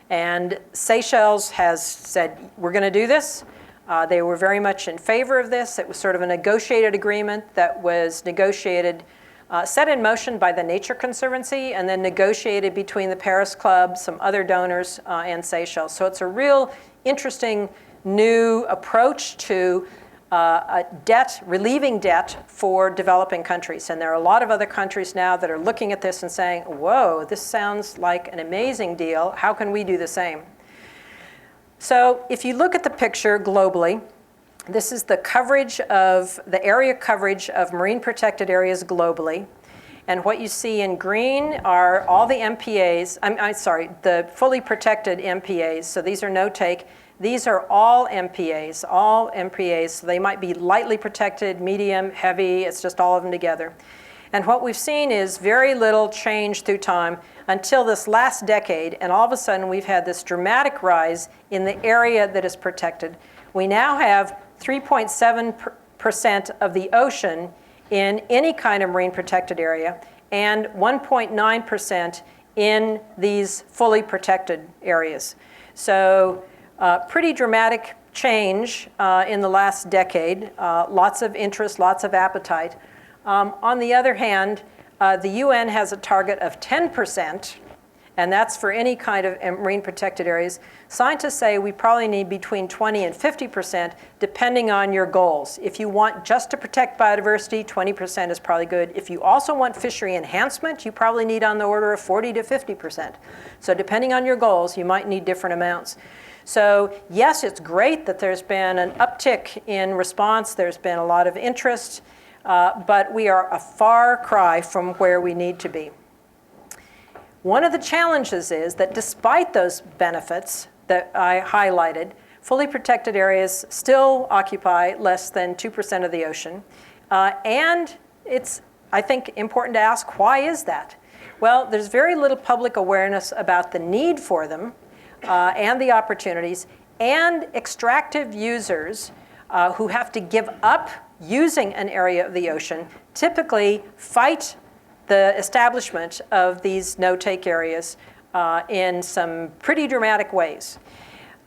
And Seychelles has said, we're going to do this. They were very much in favor of this. It was sort of a negotiated agreement that was negotiated, set in motion by the Nature Conservancy, and then negotiated between the Paris Club, some other donors, and Seychelles. So it's a real interesting new approach to relieving debt for developing countries. And there are a lot of other countries now that are looking at this and saying, whoa, this sounds like an amazing deal. How can we do the same? So if you look at the picture globally, this is the coverage of, the area coverage of marine protected areas globally. And what you see in green are all the MPAs, the fully protected MPAs. So these are no-take. These are all MPAs, so they might be lightly protected, medium, heavy, it's just all of them together. And what we've seen is very little change through time until this last decade, and all of a sudden we've had this dramatic rise in the area that is protected. We now have 3.7% of the ocean in any kind of marine protected area, and 1.9% in these fully protected areas. So pretty dramatic change in the last decade, lots of interest, lots of appetite. On the other hand, the UN has a target of 10%, and that's for any kind of marine protected areas. Scientists say we probably need between 20 and 50%, depending on your goals. If you want just to protect biodiversity, 20% is probably good. If you also want fishery enhancement, you probably need on the order of 40 to 50%. So depending on your goals, you might need different amounts. So yes, it's great that there's been an uptick in response. There's been a lot of interest, but we are a far cry from where we need to be. One of the challenges is that despite those benefits that I highlighted, fully protected areas still occupy less than 2% of the ocean. And it's, I think, important to ask, why is that? Well, there's very little public awareness about the need for them, and the opportunities, and extractive users who have to give up using an area of the ocean typically fight the establishment of these no-take areas in some pretty dramatic ways.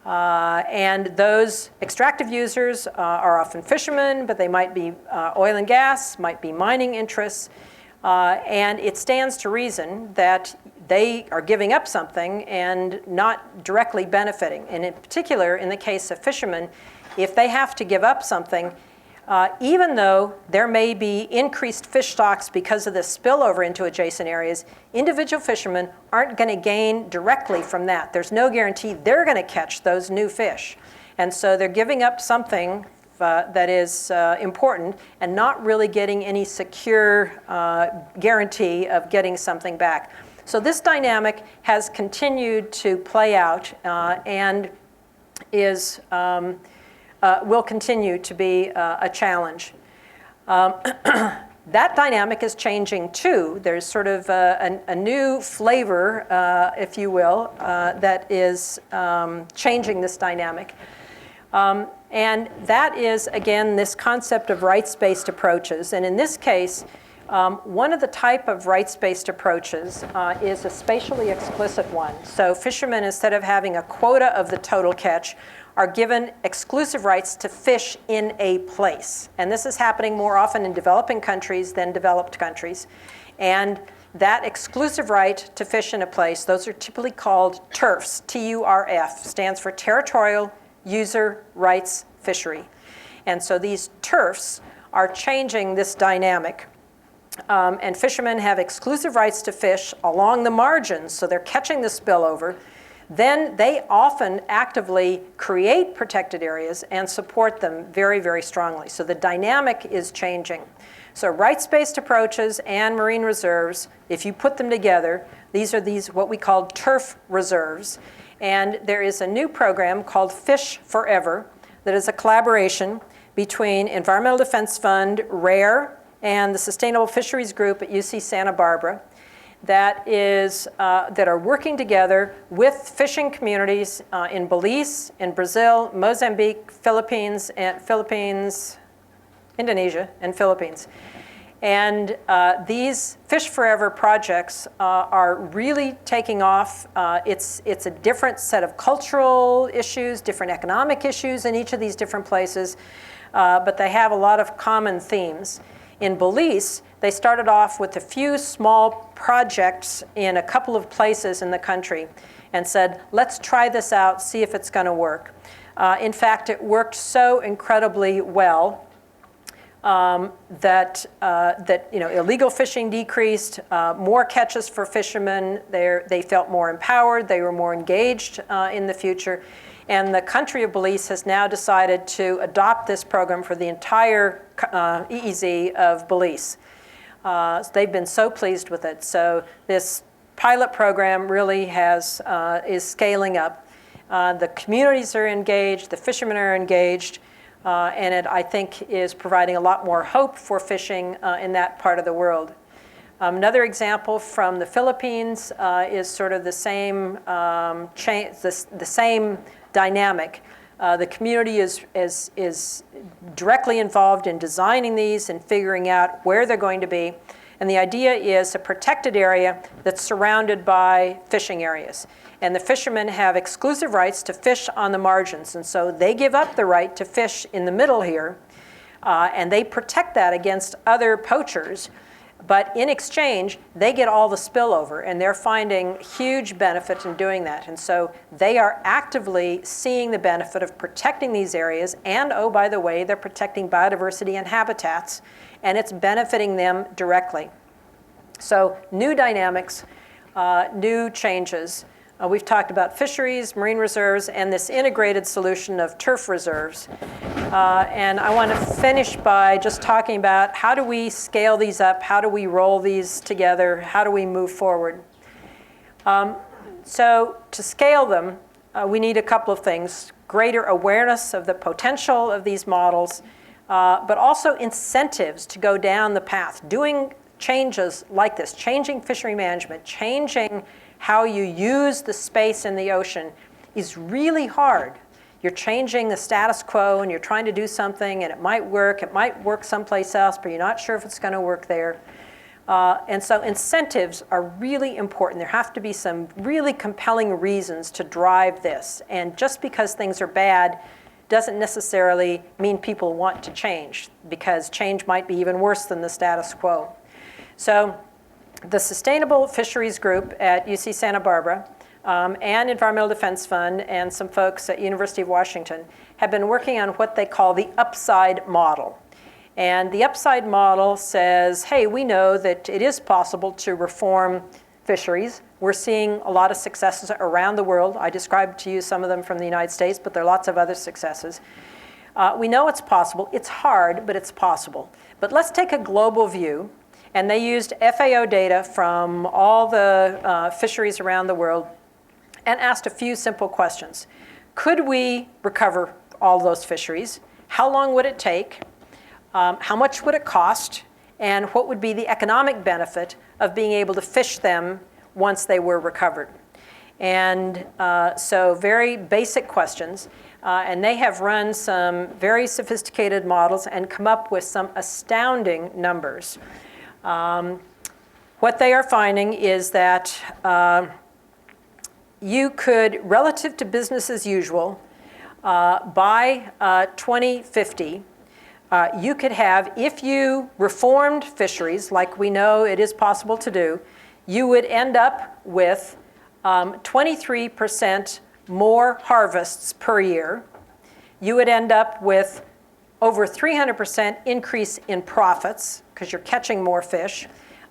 And those extractive users are often fishermen, but they might be oil and gas, might be mining interests, and it stands to reason that they are giving up something and not directly benefiting. And in particular, in the case of fishermen, if they have to give up something, even though there may be increased fish stocks because of the spillover into adjacent areas, individual fishermen aren't going to gain directly from that. There's no guarantee they're going to catch those new fish. And so they're giving up something that is important and not really getting any secure guarantee of getting something back. So this dynamic has continued to play out and is, will continue to be a challenge. That dynamic is changing too. There's sort of a new flavor, if you will, that is changing this dynamic. And that is, again, this concept of rights-based approaches. And in this case, one of the type of rights-based approaches is a spatially explicit one. So fishermen, instead of having a quota of the total catch, are given exclusive rights to fish in a place. And this is happening more often in developing countries than developed countries. And that exclusive right to fish in a place, those are typically called TURFs, T-U-R-F, stands for Territorial User Rights Fishery. And so these TURFs are changing this dynamic. And fishermen have exclusive rights to fish along the margins, so they're catching the spillover. Then they often actively create protected areas and support them very, very strongly. So the dynamic is changing. So rights-based approaches and marine reserves, if you put them together, these are what we call turf reserves. And there is a new program called Fish Forever that is a collaboration between Environmental Defense Fund, RARE, and the Sustainable Fisheries Group at UC Santa Barbara that are working together with fishing communities in Belize, in Brazil, Mozambique, Indonesia, and Philippines. And these Fish Forever projects are really taking off. It's a different set of cultural issues, different economic issues in each of these different places, but they have a lot of common themes. In Belize, they started off with a few small projects in a couple of places in the country and said, let's try this out, see if it's going to work. In fact, it worked so incredibly well that illegal fishing decreased, more catches for fishermen, they felt more empowered, they were more engaged in the future. And the country of Belize has now decided to adopt this program for the entire EEZ of Belize. They've been so pleased with it. So this pilot program really is scaling up. The communities are engaged, the fishermen are engaged, and it, I think, is providing a lot more hope for fishing in that part of the world. Another example from the Philippines is sort of the same the same dynamic. The community is directly involved in designing these and figuring out where they're going to be. And the idea is a protected area that's surrounded by fishing areas. And the fishermen have exclusive rights to fish on the margins. And so they give up the right to fish in the middle here. And they protect that against other poachers. But in exchange, they get all the spillover, and they're finding huge benefit in doing that. And so they are actively seeing the benefit of protecting these areas, and oh, by the way, they're protecting biodiversity and habitats, and it's benefiting them directly. So new dynamics, new changes. We've talked about fisheries, marine reserves, and this integrated solution of turf reserves. And I want to finish by just talking about how do we scale these up, how do we roll these together, how do we move forward. So to scale them, we need a couple of things. Greater awareness of the potential of these models, but also incentives to go down the path, doing changes like this, changing fishery management, changing how you use the space in the ocean is really hard. You're changing the status quo and you're trying to do something and it might work someplace else, but you're not sure if it's going to work there. And so incentives are really important. There have to be some really compelling reasons to drive this. And just because things are bad doesn't necessarily mean people want to change, because change might be even worse than the status quo. So the Sustainable Fisheries Group at UC Santa Barbara and Environmental Defense Fund and some folks at University of Washington have been working on what they call the upside model. And the upside model says, hey, we know that it is possible to reform fisheries. We're seeing a lot of successes around the world. I described to you some of them from the United States, but there are lots of other successes. We know it's possible. It's hard, but it's possible. But let's take a global view. And they used FAO data from all the fisheries around the world and asked a few simple questions. Could we recover all those fisheries? How long would it take? How much would it cost? And what would be the economic benefit of being able to fish them once they were recovered? And so very basic questions. And they have run some very sophisticated models and come up with some astounding numbers. What they are finding is that you could, relative to business as usual, by 2050, you could have, if you reformed fisheries, like we know it is possible to do, you would end up with 23% more harvests per year. You would end up with over 300% increase in profits, because you're catching more fish,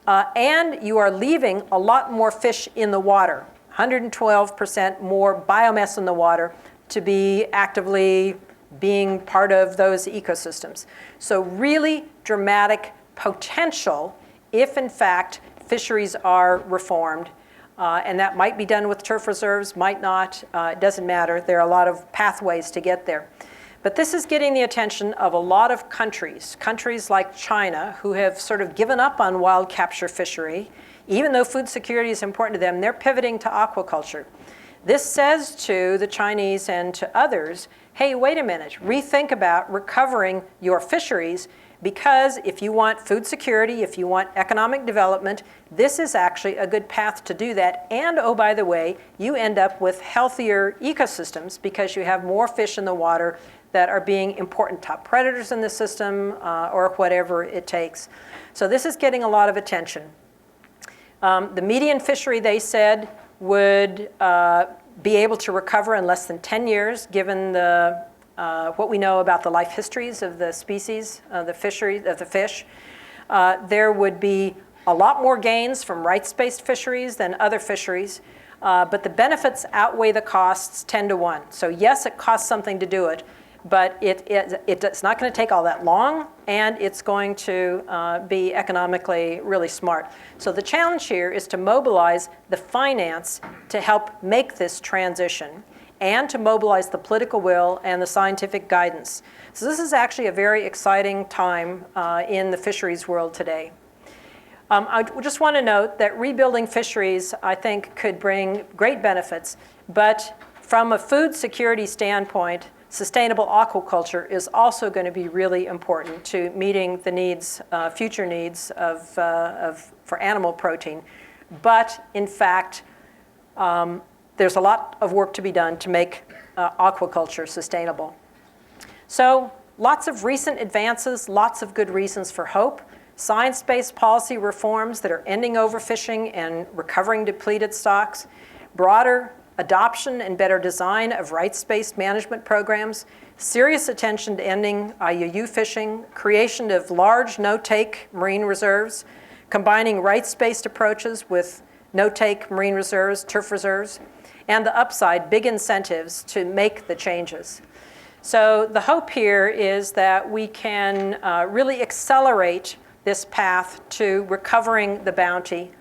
and you are leaving a lot more fish in the water, 112% more biomass in the water to be actively being part of those ecosystems. So really dramatic potential if, in fact, fisheries are reformed. And that might be done with turf reserves, might not. It doesn't matter. There are a lot of pathways to get there. But this is getting the attention of a lot of countries like China, who have sort of given up on wild capture fishery. Even though food security is important to them, they're pivoting to aquaculture. This says to the Chinese and to others, hey, wait a minute, rethink about recovering your fisheries, because if you want food security, if you want economic development, this is actually a good path to do that. And oh, by the way, you end up with healthier ecosystems because you have more fish in the water that are being important top predators in the system or whatever it takes. So this is getting a lot of attention. The median fishery, they said, would be able to recover in less than 10 years, given the what we know about the life histories of the species, the fish. There would be a lot more gains from rights-based fisheries than other fisheries, but the benefits outweigh the costs 10 to 1. So yes, it costs something to do it, but it's not going to take all that long, and it's going to be economically really smart. So the challenge here is to mobilize the finance to help make this transition, and to mobilize the political will and the scientific guidance. So this is actually a very exciting time in the fisheries world today. I just want to note that rebuilding fisheries, I think, could bring great benefits, but from a food security standpoint, sustainable aquaculture is also going to be really important to meeting the needs, future needs for animal protein. But in fact, there's a lot of work to be done to make aquaculture sustainable. So lots of recent advances, lots of good reasons for hope. Science-based policy reforms that are ending overfishing and recovering depleted stocks. Broader adoption and better design of rights-based management programs. Serious attention to ending IUU fishing. Creation of large no-take marine reserves. Combining rights-based approaches with no-take marine reserves, turf reserves. And the upside, big incentives to make the changes. So the hope here is that we can really accelerate this path to recovering the bounty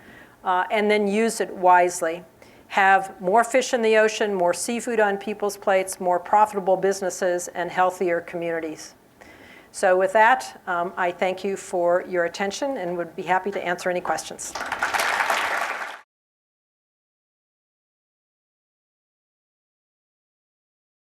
and then use it wisely. Have more fish in the ocean, more seafood on people's plates, more profitable businesses, and healthier communities. So with that, I thank you for your attention and would be happy to answer any questions.